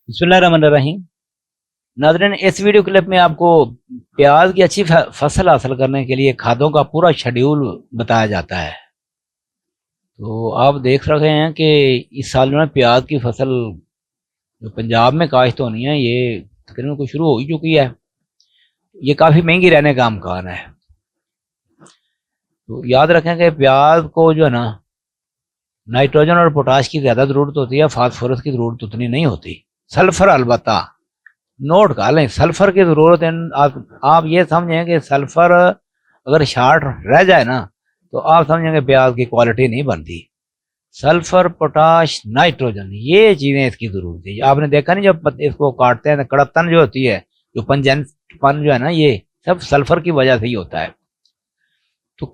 بسم اللہ الرحمن الرحیم۔ ناظرین، اس ویڈیو کلپ میں آپ کو پیاز کی اچھی فصل حاصل کرنے کے لیے کھادوں کا پورا شیڈیول بتایا جاتا ہے۔ تو آپ دیکھ رہے ہیں کہ اس سال جو ہے پیاز کی فصل جو پنجاب میں کاشت ہونی ہے یہ تقریباً کو شروع ہو ہی چکی ہے۔ یہ کافی مہنگی رہنے کا امکان ہے۔ تو یاد رکھیں کہ پیاز کو جو ہے نا نائٹروجن اور پوٹاش کی زیادہ ضرورت ہوتی ہے، فاسفورس کی ضرورت اتنی نہیں ہوتی۔ سلفر البتہ نوٹ کر لیں، سلفر کی ضرورت ہے۔ آپ یہ سمجھیں کہ سلفر اگر شارٹ رہ جائے نا تو آپ سمجھیں کہ پیاز کی کوالٹی نہیں بنتی۔ سلفر، پوٹاش، نائٹروجن، یہ چیزیں اس کی ضرورت ہے۔ آپ نے دیکھا نہیں جب اس کو کاٹتے ہیں کڑتن جو ہوتی ہے، جو پن جو ہے نا، یہ سب سلفر کی وجہ سے ہی ہوتا ہے۔ تو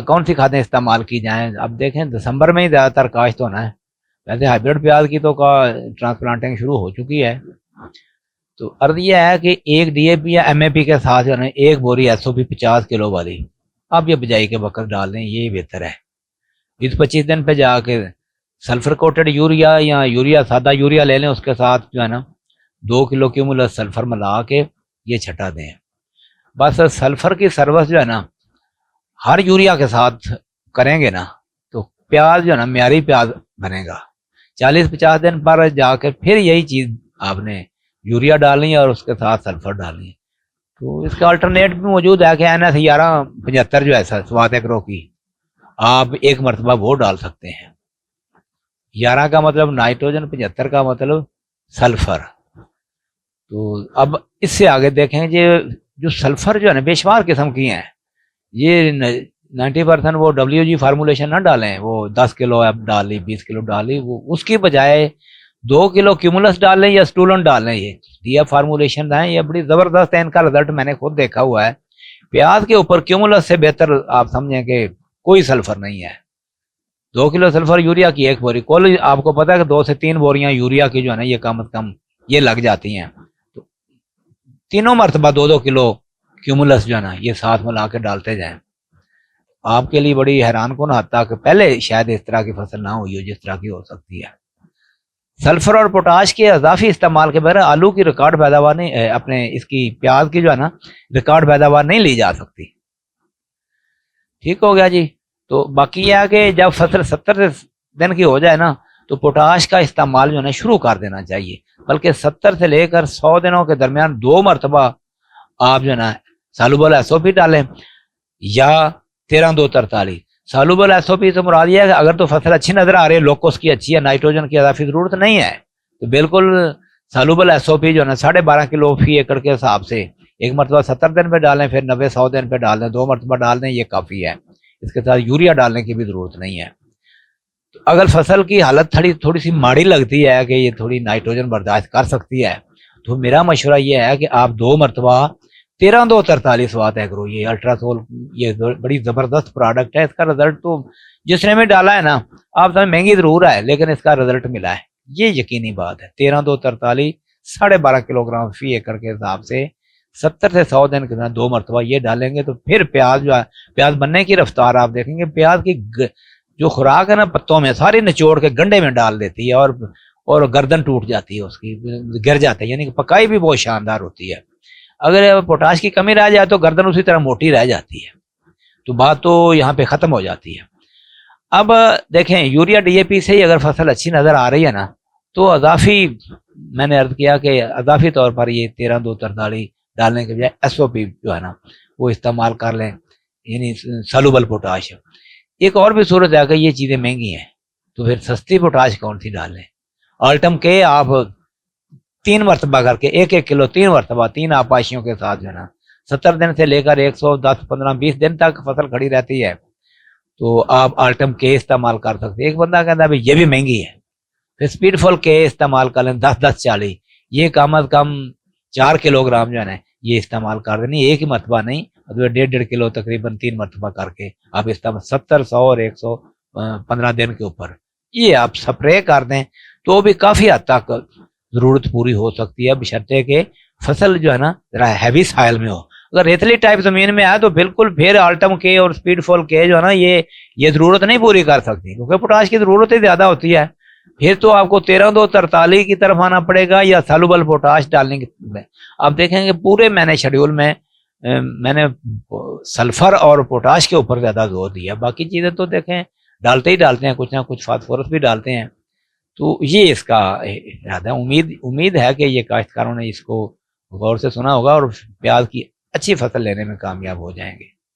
کون سی کھادیں استعمال کی جائیں؟ اب دیکھیں دسمبر میں ہی زیادہ تر کاشت ہونا ہے۔ ویسے ہائیبریڈ پیاز کی تو ٹرانسپلانٹنگ شروع ہو چکی ہے۔ تو عرض یہ ہے کہ ایک ڈی اے پی یا ایم اے پی کے ساتھ جو ہے ایک بوری ایس او پی 50 کلو والی آپ یہ بجائی کے وقت ڈال دیں، یہ بہتر ہے۔ 20-25 دن پہ جا کے سلفر کوٹڈ یوریا یا یوریا سادہ یوریا لے لیں، اس کے ساتھ جو ہے نا 2 کلو کیومولس سلفر ملا کے یہ چھٹا دیں۔ بس سلفر کی سروس جو ہے نا ہر یوریا کے ساتھ کریں گے نا تو پیاز جو ہے نا معیاری پیاز بنے گا۔ 40-50 دن پر جا کے پھر یہی چیز آپ نے یوریا ڈالنی ہے اور اس کے ساتھ سلفر ڈالنی ہے۔ تو اس کا الٹرنیٹ بھی موجود ہے کہ NS 1175 جو ہے سوات ایگرو کی، آپ ایک مرتبہ وہ ڈال سکتے ہیں۔ 11 کا مطلب نائٹروجن، 75 کا مطلب سلفر۔ تو اب اس سے آگے دیکھیں جو سلفر جو ہے نا بے شمار قسم کی ہیں، یہ 90% وہ WG فارمولیشن نہ ڈالیں، وہ 10 کلو اب ڈال لی، 20 کلو ڈال لی، وہ اس کی بجائے 2 کلو کیومولس ڈال لیں یا اسٹولن ڈال لیں۔ یہ ڈی ایف فارمولیشن ہیں، یہ بڑی زبردست ہے، ان کا رزلٹ میں نے خود دیکھا ہوا ہے۔ پیاز کے اوپر کیومولس سے بہتر آپ سمجھیں کہ کوئی سلفر نہیں ہے۔ 2 کلو سلفر یوریا کی ایک بوری، کل آپ کو پتا ہے کہ 2 سے 3 بوریاں یوریا کی جو ہے نا یہ کم از کم یہ لگ جاتی ہیں۔ تو تینوں مرتبہ 2-2 کلو کیومولس جو ہے نا یہ ساتھ ملا کے ڈالتے جائیں۔ آپ کے لیے بڑی حیران کن حتیٰ کہ پہلے شاید اس طرح کی فصل نہ ہوئی ہو جس طرح کی ہو سکتی ہے۔ سلفر اور پوٹاش کے اضافی استعمال کے بغیر آلو کی ریکارڈ پیداوار نہیں، اپنے اس کی پیاز کی جو ہے نا ریکارڈ پیداوار نہیں لی جا سکتی۔ ٹھیک ہو گیا جی۔ تو باقی یہ ہے کہ جب فصل 70 دن کی ہو جائے نا تو پوٹاش کا استعمال جو ہے نا شروع کر دینا چاہیے، بلکہ 70 سے لے کر 100 دنوں کے درمیان 2 مرتبہ آپ جو ہے نا سالوبل ایس او پی ڈالیں یا 13-2-43۔ سالوبل ایس او پی سے مراد یہ ہے کہ اگر تو فصل اچھی نظر آ رہی ہے، لوکوس کی اچھی ہے، نائٹروجن کی اضافی ضرورت نہیں ہے، تو بالکل سالوبل ایس او پی جو ہے نا 12.5 کلو فی ایکڑ کے حساب سے ایک مرتبہ 70 دن پہ ڈالیں، پھر 90-100 دن پہ ڈال دیں، 2 مرتبہ ڈال دیں، یہ کافی ہے۔ اس کے ساتھ یوریا ڈالنے کی بھی ضرورت نہیں ہے۔ تو اگر فصل کی حالت تھوڑی سی ماڑی لگتی ہے کہ یہ تھوڑی نائٹروجن برداشت کر سکتی ہے، تو میرا مشورہ یہ ہے کہ آپ 2 مرتبہ 13-2-43 وات ایگرو، یہ الٹراسول، یہ بڑی زبردست پروڈکٹ ہے۔ اس کا رزلٹ تو جس نے بھی ڈالا ہے نا، آپ سمجھ مہنگی ضرور ہے لیکن اس کا رزلٹ ملا ہے، یہ یقینی بات ہے۔ 13-2-43 12.5 کلو گرام فی ایکڑ کے حساب سے 70 سے 100 دن کے ساتھ 2 مرتبہ یہ ڈالیں گے تو پھر پیاز جو ہے، پیاز بننے کی رفتار آپ دیکھیں گے، پیاز کی جو خوراک ہے نا پتوں میں ساری نچوڑ کے گنڈے میں ڈال دیتی ہے اور گردن ٹوٹ جاتی ہے، اس کی گر جاتے ہیں، یعنی کہ پکائی بھی بہت شاندار ہوتی ہے۔ اگر پوٹاش کی کمی رہ جائے تو گردن اسی طرح موٹی رہ جاتی ہے، تو بات تو یہاں پہ ختم ہو جاتی ہے۔ اب دیکھیں یوریا ڈی اے پی سے ہی اگر فصل اچھی نظر آ رہی ہے نا تو اضافی، میں نے عرض کیا کہ اضافی طور پر یہ 13-2-43 ڈالنے کے بجائے ایس او پی جو ہے نا وہ استعمال کر لیں، یعنی سالوبل پوٹاش۔ ایک اور بھی صورت ہے کہ یہ چیزیں مہنگی ہیں تو پھر سستی پوٹاش کون سی ڈال لیں؟ آلٹم کے آپ 3 مرتبہ کر کے 1-1 کلو 3 مرتبہ 3 آپاشیوں کے ساتھ جو ہے نا 70 دن سے لے کر 110, 15, 20 دن تک فصل کھڑی رہتی ہے، تو آپ آلٹم کے استعمال کر سکتے ہیں۔ ایک بندہ کہتا ہے یہ بھی مہنگی ہے، پھر اسپیڈ فل کے استعمال کر لیں 10-10-40، یہ کم از کم 4 کلو گرام جو ہے نا یہ استعمال کر دیں، ایک ہی مرتبہ نہیں، 1.5 کلو تقریباً 3 مرتبہ کر کے آپ استعمال 70, 100 اور 115 دن کے اوپر یہ آپ سپرے کر دیں تو بھی کافی حد تک ضرورت پوری ہو سکتی ہے، بشرطے کہ فصل جو ہے نا ذرا ہیوی سائل میں ہو۔ اگر ریتلی ٹائپ زمین میں آئے تو بالکل پھر آلٹم کے اور اسپیڈ فول کے جو ہے نا یہ ضرورت نہیں پوری کر سکتی، کیونکہ پوٹاش کی ضرورت ہی زیادہ ہوتی ہے۔ پھر تو آپ کو 13-2-43 کی طرف آنا پڑے گا یا سالوبل پوٹاش ڈالنے کی. آپ دیکھیں گے پورے میں نے شیڈیول میں نے سلفر اور پوٹاش کے اوپر زیادہ زور دیا. باقی چیزیں تو دیکھیں ڈالتے ہی ڈالتے ہیں، کچھ نہ کچھ فاسفورس بھی ڈالتے ہیں. تو یہ اس کا ارادہ ہے. امید ہے کہ یہ کاشتکاروں نے اس کو غور سے سنا ہوگا اور پیاز کی اچھی فصل لینے میں کامیاب ہو جائیں گے.